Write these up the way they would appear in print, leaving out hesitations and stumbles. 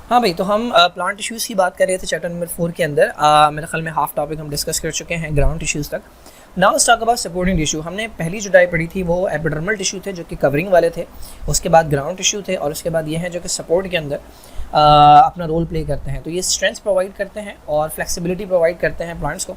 हाँ भाई, तो हम प्लांट टिश्यूज़ की बात कर रहे थे चैप्टर नंबर 4 के अंदर। मेरे ख्याल में हाफ टॉपिक हम डिस्कस कर चुके हैं ग्राउंड टिश्यूज़ तक। Now let's talk about supporting tissue. हमने पहली जो टाइप पढ़ी थी वो एपिडर्मल टिश्यू थे जो कि कवरिंग वाले थे, उसके बाद ग्राउंड टिश्यू थे, और उसके बाद ये हैं जो कि सपोर्ट के अंदर अपना रोल प्ले करते हैं। तो ये स्ट्रेंथ प्रोवाइड करते हैं और फ्लेक्सिबिलिटी प्रोवाइड करते हैं प्लांट्स को।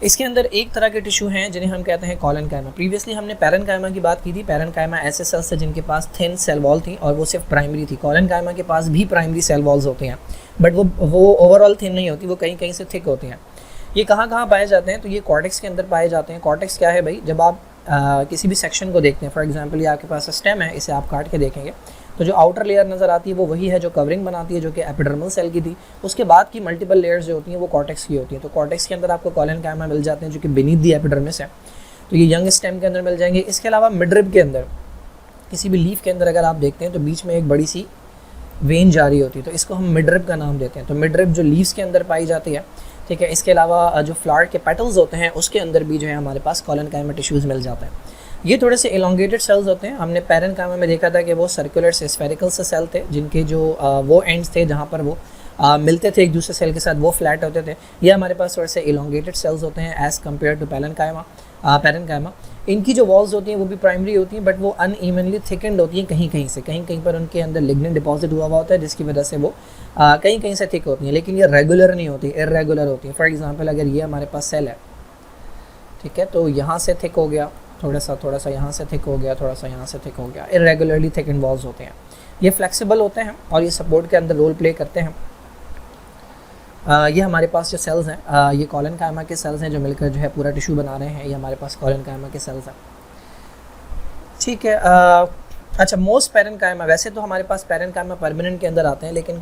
इसके अंदर एक तरह के टिश्यू हैं जिन्हें हम कहते हैं कॉलनकाइमा। प्रीवियसली हमने पैरेन्काइमा की बात की थी। पैरेन्काइमा ऐसे सेल्स थे जिनके पास थिन सेल वॉल थी और वो सिर्फ प्राइमरी थी। कॉलनकाइमा के पास भी प्राइमरी सेल वॉल्स होती हैं, बट वो ओवरऑल थिन नहीं होती, वो कहीं कहीं से थिक होती हैं। ये कहाँ कहाँ पाए जाते हैं? तो ये कॉर्टेक्स के अंदर पाए जाते हैं। कॉर्टेक्स क्या है भाई? जब आप किसी भी सेक्शन को देखते हैं, फॉर एग्जांपल ये आपके पास स्टेम है, इसे आप काट के देखेंगे तो जो आउटर लेयर नज़र आती है वो वही है जो कवरिंग बनाती है, जो कि एपिडर्मल सेल की थी। उसके बाद की मल्टीपल लेयर्स जो होती हैं वो कॉर्टेक्स की होती हैं। तो कॉर्टेक्स के अंदर आपको कॉलनकाइमा मिल जाते हैं जो कि बीनीथ दी एपिडर्मिस है, तो ये यंग स्टेम के अंदर मिल जाएंगे। इसके अलावा मिडरिब के अंदर, किसी भी लीफ के अंदर अगर आप देखते हैं तो बीच में एक बड़ी सी वेन जारी होती है, तो इसको हम मिडरिब का नाम देते हैं। तो मिडरिब जो लीव्स के अंदर पाई जाती है, ठीक है। इसके अलावा जो फ्लावर के पेटल्स होते हैं उसके अंदर भी जो है हमारे पास कॉलनकाइमा टिश्यूज़ मिल जाते हैं। ये थोड़े से एलोंगेटेड सेल्स होते हैं। हमने पैरेन्काइमा में देखा था कि वो सर्कुलर से स्फेरिकल से सेल थे जिनके जो वो एंड्स थे जहाँ पर वो मिलते थे एक दूसरे सेल के साथ, वो फ्लैट होते थे। ये हमारे पास थोड़े से एलोंगेटेड सेल्स होते हैं एज़ कम्पेयर टू पैरेन्काइमा। इनकी जो वॉल्स होती हैं वो भी प्राइमरी होती हैं, बट वो अनइवनली थिकेंड होती हैं कहीं कहीं से। कहीं कहीं पर उनके अंदर लिग्निन डिपॉजिट हुआ होता है जिसकी वजह से वो कहीं कहीं से थिक होती हैं, लेकिन ये रेगुलर नहीं होती, इर्रेगुलर होती हैं। फॉर एग्जांपल अगर ये हमारे पास सेल है, ठीक है, तो यहाँ से थिक हो गया, थोड़ा सा यहाँ से थिक हो गया, थोड़ा सा यहाँ से थिक हो गया, इर्रेगुलरली थिकेंड वॉल्स होते हैं। ये फ्लेक्सिबल होते हैं और ये सपोर्ट के अंदर रोल प्ले करते हैं। ये हमारे पास जो सेल्स हैं ये कॉलनकाइमा के सेल्स हैं जो मिलकर जो है पूरा टिश्यू बना रहे हैं। ये हमारे पास कॉलनकाइमा के सेल्स हैं, ठीक है। अच्छा, मोस्ट पैरेन्काइमा, वैसे तो हमारे पास पैरेन्काइमा परमानेंट के अंदर आते हैं, लेकिन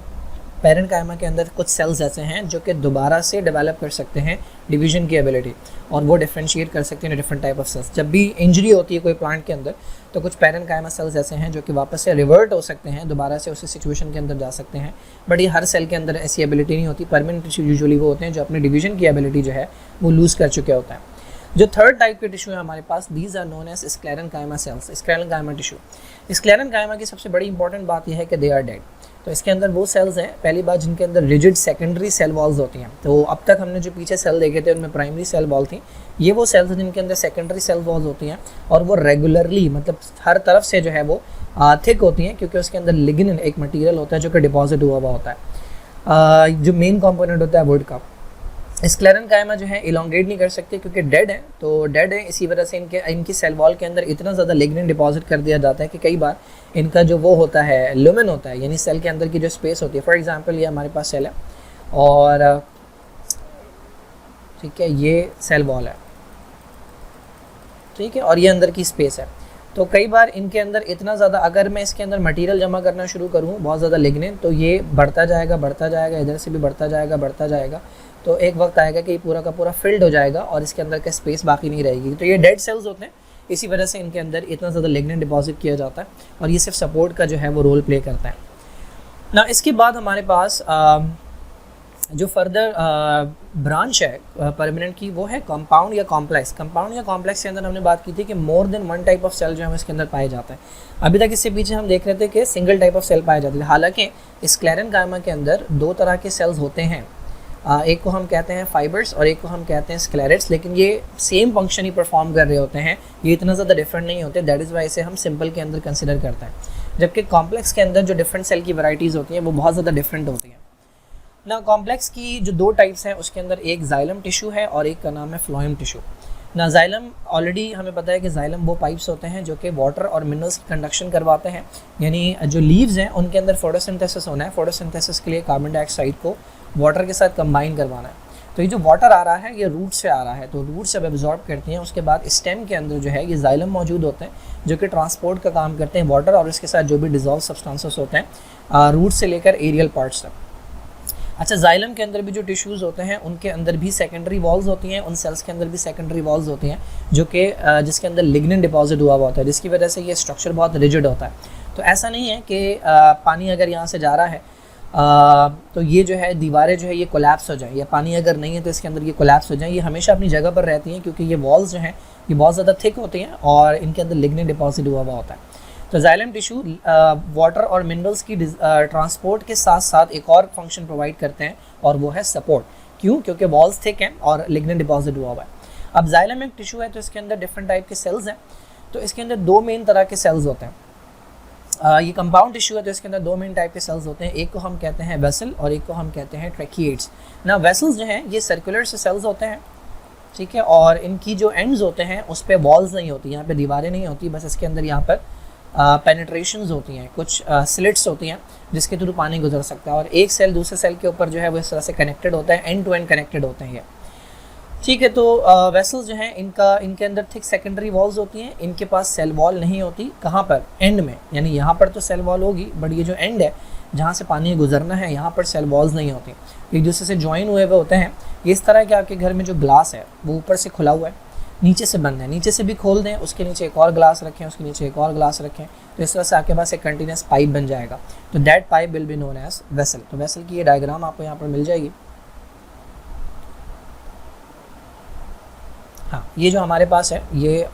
पैरेन्काइमा के अंदर कुछ सेल्स ऐसे हैं जो कि दोबारा से डेवलप कर सकते हैं डिवीजन की एबिलिटी, और वो डिफ्रेंशिएट कर सकते हैं डिफरेंट टाइप ऑफ सेल्स। जब भी इंजरी होती है कोई प्लांट के अंदर तो कुछ पैरेन्काइमा सेल्स ऐसे हैं जो कि वापस से रिवर्ट हो सकते हैं, दोबारा से उसी सिचुएशन के अंदर जा सकते हैं। बट ये हर सेल के अंदर ऐसी एबिलिटी नहीं होती। परमानेंट टिश्यू यूजुअली वो होते हैं जो अपनी डिवीजन की एबिलिटी जो है वो लूज़ कर चुके होते हैं। जो थर्ड टाइप के टिश्यू है हमारे पास, these are known as sclerenchyma cells, sclerenchyma tissue. Sclerenchyma की सबसे बड़ी इंपॉर्टेंट बात यह है कि दे आर डेड। तो इसके अंदर वो सेल्स हैं, पहली बात, जिनके अंदर रिजिड सेकेंडरी सेल वॉल्स होती हैं। तो अब तक हमने जो पीछे सेल देखे थे उनमें प्राइमरी सेल वॉल थी, ये वो सेल्स हैं जिनके अंदर सेकेंडरी सेल वॉल्स होती हैं और वो रेगुलरली, मतलब हर तरफ से जो है वो थिक होती हैं, क्योंकि उसके अंदर लिग्निन एक मटीरियल होता है जो कि डिपॉजिट हुआ हुआ होता है, जो मेन कॉम्पोनेंट होता है वुड का। स्क्लेरेन्काइमा जो है इलोंगेट नहीं कर सकते क्योंकि डेड है, तो डेड है, इसी वजह से इनकी सेल वॉल के अंदर इतना ज़्यादा लिग्निन डिपॉजिट कर दिया जाता है कि कई बार इनका जो वो होता है लुमेन होता है, यानी सेल के अंदर की जो स्पेस होती है। फॉर एग्जांपल ये हमारे पास सेल है और ठीक है, ये सेल वॉल है, ठीक है, और ये अंदर की स्पेस है। तो कई बार इनके अंदर इतना ज़्यादा, अगर मैं इसके अंदर मटेरियल जमा करना शुरू करूँ बहुत ज़्यादा लिग्निन, तो ये बढ़ता जाएगा, इधर से भी बढ़ता जाएगा, तो एक वक्त आएगा कि ये पूरा का पूरा फिल्ड हो जाएगा और इसके अंदर का स्पेस बाकी नहीं रहेगी। तो ये डेड सेल्स होते हैं, इसी वजह से इनके अंदर इतना ज़्यादा लिग्निन डिपॉजिट किया जाता है और ये सिर्फ सपोर्ट का जो है वो रोल प्ले करता है ना। इसके बाद हमारे पास जो फर्दर ब्रांच है परमानेंट की, वो है कंपाउंड या कॉम्प्लेक्स। कंपाउंड या कॉम्प्लेक्स के अंदर हमने बात की थी कि more than one type of cell जो है इसके अंदर पाए जाता है। अभी तक इससे पीछे हम देख रहे थे कि सिंगल टाइप ऑफ सेल पाए जाते थे। हालांकि स्क्लेरेन्काइमा के अंदर दो तरह के सेल्स होते हैं, एक को हम कहते हैं फाइबर्स और एक को हम कहते हैं स्क्लेरेट्स, लेकिन ये सेम फंक्शन ही परफॉर्म कर रहे होते हैं, ये इतना ज़्यादा डिफरेंट नहीं होते। दैट इज़ वाई इसे हम सिंपल के अंदर कंसिडर करते हैं, जबकि कॉम्प्लेक्स के अंदर जो डिफरेंट सेल की वैराइटीज़ होती हैं वो बहुत ज़्यादा डिफरेंट होती हैं ना। कॉम्प्लेक्स की जो दो टाइप्स हैं उसके अंदर एक जाइलम टिश्यू है और एक का नाम है फ्लोएम टिश्यू ना। जाइलम, ऑलरेडी हमें पता है कि जाइलम वो पाइप्स होते हैं जो कि वाटर और मिनरल्स की कंडक्शन करवाते हैं, यानी जो लीव्स हैं उनके अंदर फोटोसिंथेसिस होना है। फोटोसिंथेसिस के लिए कार्बन डाइऑक्साइड को वाटर के साथ कंबाइन करवाना है। तो ये जो वाटर आ रहा है ये रूट से आ रहा है, तो रूट से एब्जॉर्ब करती हैं। उसके बाद स्टेम के अंदर जो है ये जाइलम मौजूद होते हैं जो कि ट्रांसपोर्ट का काम करते हैं वाटर और इसके साथ जो भी डिजॉल्व सब्सटेंसेस होते हैं रूट से लेकर एरियल पार्ट्स तक। अच्छा, जाइलम के अंदर भी जो टिश्यूज़ होते हैं उनके अंदर भी सेकेंडरी वॉल्स होती हैं, उन सेल्स के अंदर भी सेकेंडरी वॉल्स होती हैं जो कि जिसके अंदर लिग्निन डिपॉजिट हुआ होता है, जिसकी वजह से ये स्ट्रक्चर बहुत रिजिड होता है। तो ऐसा नहीं है कि पानी अगर यहाँ से जा रहा है तो ये जो है दीवारें जो है ये कोलैप्स हो जाए, या पानी अगर नहीं है तो इसके अंदर ये कोलैप्स हो जाए। ये हमेशा अपनी जगह पर रहती हैं क्योंकि ये वॉल्स जो हैं ये बहुत ज़्यादा थिक होती हैं और इनके अंदर लिग्निन डिपॉजिट हुआ होता है। तो जाइलम टिश्यू वाटर और मिनरल्स की ट्रांसपोर्ट के साथ साथ एक और फंक्शन प्रोवाइड करते हैं और वो है सपोर्ट। क्यों? क्योंकि वॉल्स थिक हैं और लिग्निन डिपॉजिट हुआ हुआ है। अब जाइलम एक टिश्यू है तो इसके अंदर डिफरेंट टाइप के सेल्स हैं। तो इसके अंदर दो मेन तरह के सेल्स होते हैं। ये कंपाउंड टिश्यू है तो इसके अंदर दो मेन टाइप के सेल्स होते हैं, एक को हम कहते हैं वेसल और एक को हम कहते हैं ट्रैकिएट्स। ना वेसल्स जो हैं ये सर्कुलर से सेल्स होते हैं, ठीक है, और इनकी जो एंड्स होते हैं उस पर वॉल्स नहीं होती, यहाँ पे दीवारें नहीं होती, बस इसके अंदर यहाँ पर पेनिट्रेशंस होती हैं, कुछ स्लिट्स होती हैं जिसके थ्रू पानी गुजर सकता है और एक सेल दूसरे सेल के ऊपर जो है वो इस तरह से कनेक्टेड होता है, एंड टू एंड कनेक्टेड होते हैं ये, ठीक है। तो वेसल्स जो हैं इनके अंदर थिक सेकेंडरी वॉल्स होती हैं, इनके पास सेल वॉल नहीं होती। कहाँ पर? एंड में, यानी यहाँ पर तो सेल वॉल होगी बट ये जो एंड है जहाँ से पानी गुजरना है यहाँ पर सेल वॉल्स नहीं होती, एक दूसरे से ज्वाइन हुए होते हैं। इस तरह के आपके घर में जो ग्लास है वो ऊपर से खुला हुआ है, नीचे से बंद है, नीचे से भी खोल दें, उसके नीचे एक और ग्लास रखें, उसके नीचे एक और ग्लास रखें, तो इस तरह से आपके पास एक कंटिन्यूस पाइप बन जाएगा। तो that pipe will be known as vessel. तो वेसल की ये डायग्राम आपको यहाँ पर मिल जाएगी। हाँ, ये जो हमारे पास है ये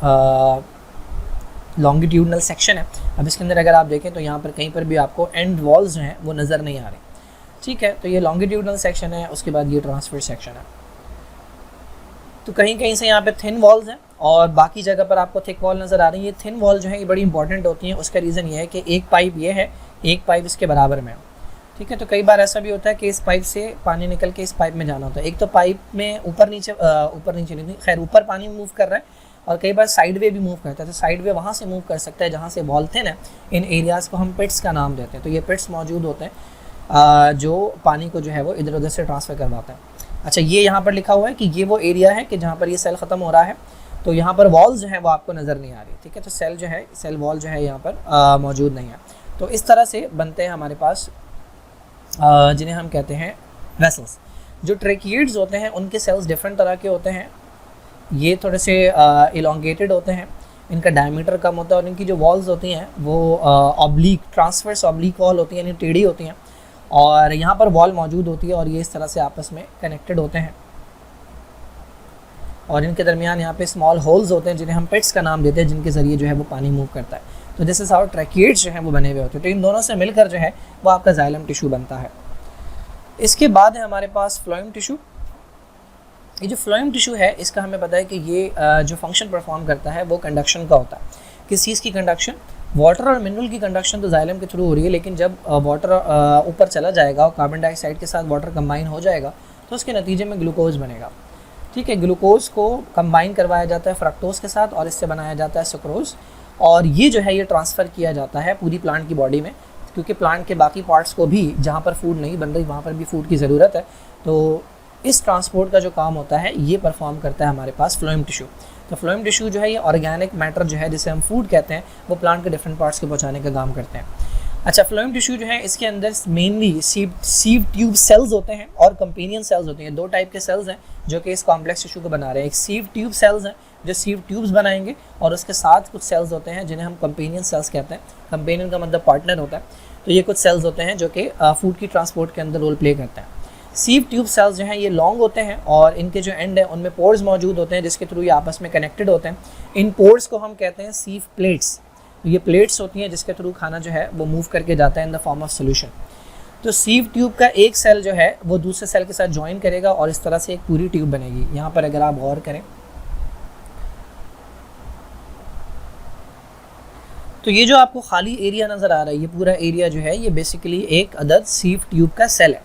लॉन्गिट्यूडनल सेक्शन है। अब इसके अंदर अगर आप देखें तो यहाँ पर कहीं पर भी आपको एंड वॉल्स जो हैं वो नज़र नहीं आ रही, ठीक है। तो ये लॉन्गिट्यूडनल सेक्शन है, उसके बाद ये ट्रांसफर सेक्शन है। तो कहीं कहीं से यहाँ पे थिन वॉल्स हैं और बाकी जगह पर आपको थिक वॉल नज़र आ रही है। ये थिन वॉल जो है ये बड़ी इंपॉर्टेंट होती हैं। उसका रीज़न ये है कि एक पाइप ये है, एक पाइप इसके बराबर में है, ठीक है। तो कई बार ऐसा भी होता है कि इस पाइप से पानी निकल के इस पाइप में जाना होता है। एक तो पाइप में ऊपर नीचे नहीं, खैर ऊपर पानी मूव कर रहा है और कई बार साइड वे भी मूव करता है। तो साइड वे वहाँ से मूव कर सकता है जहाँ से वॉल थिन है। इन एरियाज़ को हम पिट्स का नाम देते हैं। तो ये पिट्स मौजूद होते हैं जो पानी को जो है वो इधर उधर से ट्रांसफ़र करवाता है। अच्छा, ये यहाँ पर लिखा हुआ है कि ये वो एरिया है कि जहाँ पर ये सेल ख़त्म हो रहा है, तो यहाँ पर वॉल्स जो है वो आपको नज़र नहीं आ रही, ठीक है। तो सेल जो है, सेल वॉल जो है यहाँ पर मौजूद नहीं है। तो इस तरह से बनते हैं हमारे पास जिन्हें हम कहते हैं वेसल्स। जो ट्रैकिएट्स होते हैं उनके सेल्स डिफरेंट तरह के होते हैं। ये थोड़े से इलोंगेटेड होते हैं, इनका डायमीटर कम होता है और इनकी जो वॉल्स होती हैं वो ऑब्लिक, ट्रांसवर्स ऑब्लिक वॉल होती हैं, यानी टेढ़ी होती हैं और यहाँ पर वॉल मौजूद होती है और ये इस तरह से आपस में कनेक्टेड होते हैं और इनके दरमियान यहाँ पे स्मॉल होल्स होते हैं जिन्हें हम पिट्स का नाम देते हैं, जिनके ज़रिए जो है वो पानी मूव करता है। तो दिस इज़ हाउ ट्रैकिएट्स जो हैं वो बने हुए होते हैं। तो इन दोनों से मिलकर जो है वो आपका जाइलम टिश्यू बनता है। इसके बाद है हमारे पास फ्लोएम टिश्यू। ये जो फ्लोएम टिश्यू है इसका हमें पता है कि ये जो फंक्शन परफॉर्म करता है वो कंडक्शन का होता है। किस चीज़ की कंडक्शन? वाटर और मिनरल की कंडक्शन तो जाइलम के थ्रू हो रही है, लेकिन जब वाटर ऊपर चला जाएगा और कार्बन डाइऑक्साइड के साथ वाटर कंबाइन हो जाएगा तो उसके नतीजे में ग्लूकोज बनेगा, ठीक है। ग्लूकोज को कंबाइन करवाया जाता है फ्रक्टोज के साथ और इससे बनाया जाता है सुक्रोज और ये जो है ये ट्रांसफ़र किया जाता है पूरी प्लांट की बॉडी में, क्योंकि प्लांट के बाकी पार्ट्स को भी जहाँ पर फूड नहीं बन रही वहाँ पर भी फूड की ज़रूरत है। तो इस ट्रांसपोर्ट का जो काम होता है ये परफॉर्म करता है हमारे पास फ्लोएम टिश्यू। तो फ्लोएम टिश्यू जो है ये ऑर्गेनिक मैटर जो है जिसे हम फूड कहते हैं वो प्लांट के डिफरेंट पार्ट्स के पहुँचाने का काम करते हैं। अच्छा, फ्लोएम टिश्यू जो है इसके अंदर मेनली सीव ट्यूब सेल्स होते हैं और कंपेनियन सेल्स होते हैं। दो टाइप के सेल्स हैं जो कि इस कॉम्प्लेक्स टिश्यू को बना रहे हैं। एक सीव ट्यूब सेल्स हैं जो सीव ट्यूब्स बनाएंगे और उसके साथ कुछ सेल्स होते हैं जिन्हें हम कंपेनियन सेल्स कहते हैं। कंपेनियन का मतलब पार्टनर होता है। तो ये कुछ सेल्स होते हैं जो कि फूड की ट्रांसपोर्ट के अंदर रोल प्ले करते हैं। सीव ट्यूब सेल्स जो हैं ये लॉन्ग होते हैं और इनके जो एंड है उनमें पोर्स मौजूद होते हैं जिसके थ्रू ये आपस में कनेक्टेड होते हैं। इन पोर्स को हम कहते हैं सीव प्लेट्स। तो ये प्लेट्स होती हैं जिसके थ्रू खाना जो है वो मूव करके जाता है in the form of solution. तो सीव ट्यूब का एक सेल जो है वो दूसरे सेल के साथ ज्वाइन करेगा और इस तरह से एक पूरी ट्यूब बनेगी। यहाँ पर अगर आप गौर करें तो ये जो आपको खाली एरिया नज़र आ रहा है ये पूरा एरिया जो है ये बेसिकली एक अदद सीव ट्यूब का सेल है।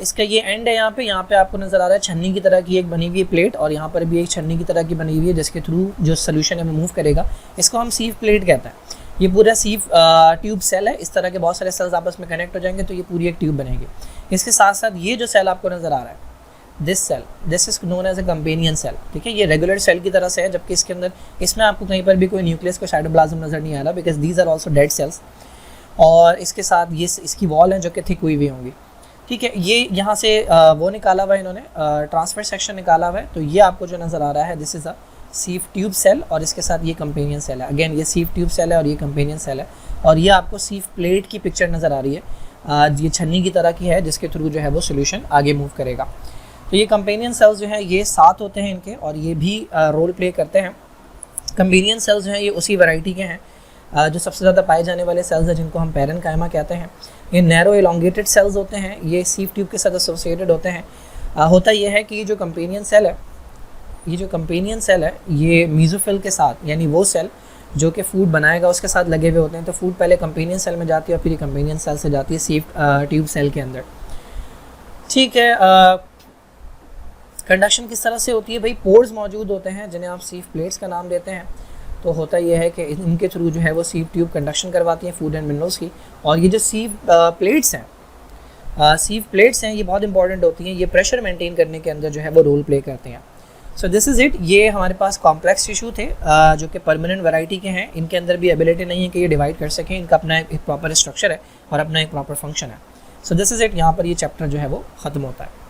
इसका ये एंड है यहाँ पे आपको नज़र आ रहा है छन्नी की तरह की एक बनी हुई प्लेट और यहाँ पर भी एक छन्नी की तरह की बनी हुई है जिसके थ्रू जो सोल्यूशन है वो मूव करेगा। इसको हम सीव प्लेट कहते हैं। ये पूरा सीव ट्यूब सेल है। इस तरह के बहुत सारे सेल्स आपस में कनेक्ट हो जाएंगे तो ये पूरी एक ट्यूब बनेगी। इसके साथ साथ ये जो सेल आपको नज़र आ रहा है this is known as a companion cell, ठीक है। ये रेगुलर सेल की तरह से है जबकि इसके अंदर इसमें आपको कहीं पर भी कोई न्यूक्लियस को साइटोप्लाज्म नज़र नहीं आ रहा because these are also dead cells. और इसके साथ ये इसकी वॉल है जो कि थिक हुई होंगी, ठीक है। ये यहाँ से वो निकाला हुआ है इन्होंने ट्रांसफर सेक्शन निकाला हुआ है। तो ये आपको जो नज़र आ रहा है this is a sieve tube cell और इसके साथ ये कंपेनियन सेल है। अगेन ये सीव ट्यूब सेल है और ये कंपेनियन सेल है और ये आपको सीव प्लेट की पिक्चर नज़र आ रही है। ये छन्नी की तरह की है जिसके थ्रू जो है वो सोल्यूशन आगे मूव करेगा। तो ये कंपेनियन सेल्स जो है ये 7 होते हैं इनके और ये भी रोल प्ले करते हैं। कंपेनियन सेल्स जो हैं ये उसी वैरायटी के हैं जो सबसे ज़्यादा पाए जाने वाले सेल्स हैं जिनको हम पैरेन्काइमा कहते हैं, ये नैरो एलोंगेटेड सेल्स होते हैं, ये सीव ट्यूब के साथ एसोसिएटेड होते हैं। होता ये है कि ये जो कंपेनियन सेल है ये मीज़ोफिल के साथ, यानी वो सेल जो कि फूड बनाएगा उसके साथ लगे हुए होते हैं। तो फूड पहले कंपेनियन सेल में जाती है और फिर कंपेनियन सेल से जाती है सीव ट्यूब सेल के अंदर। ठीक है, कंडक्शन किस तरह से होती है भाई? पोर्स मौजूद होते हैं जिन्हें आप सीव प्लेट्स का नाम देते हैं। तो होता यह है कि इनके थ्रू जो है वो सीव ट्यूब कंडक्शन करवाती हैं फूड एंड मिनरल्स की। और ये जो सीव प्लेट्स हैं ये बहुत इंपॉर्टेंट होती हैं, ये प्रेशर मेंटेन करने के अंदर जो है वो रोल प्ले करते हैं। So this is it. ये हमारे पास कॉम्प्लेक्स टिश्यू थे जो कि परमानेंट वैरायटी के हैं। इनके अंदर भी एबिलिटी नहीं है कि ये डिवाइड कर सकें, इनका अपना एक प्रॉपर स्ट्रक्चर है और अपना एक प्रॉपर फंक्शन है। So this is it. यहाँ पर ये चैप्टर जो है वो ख़त्म होता है।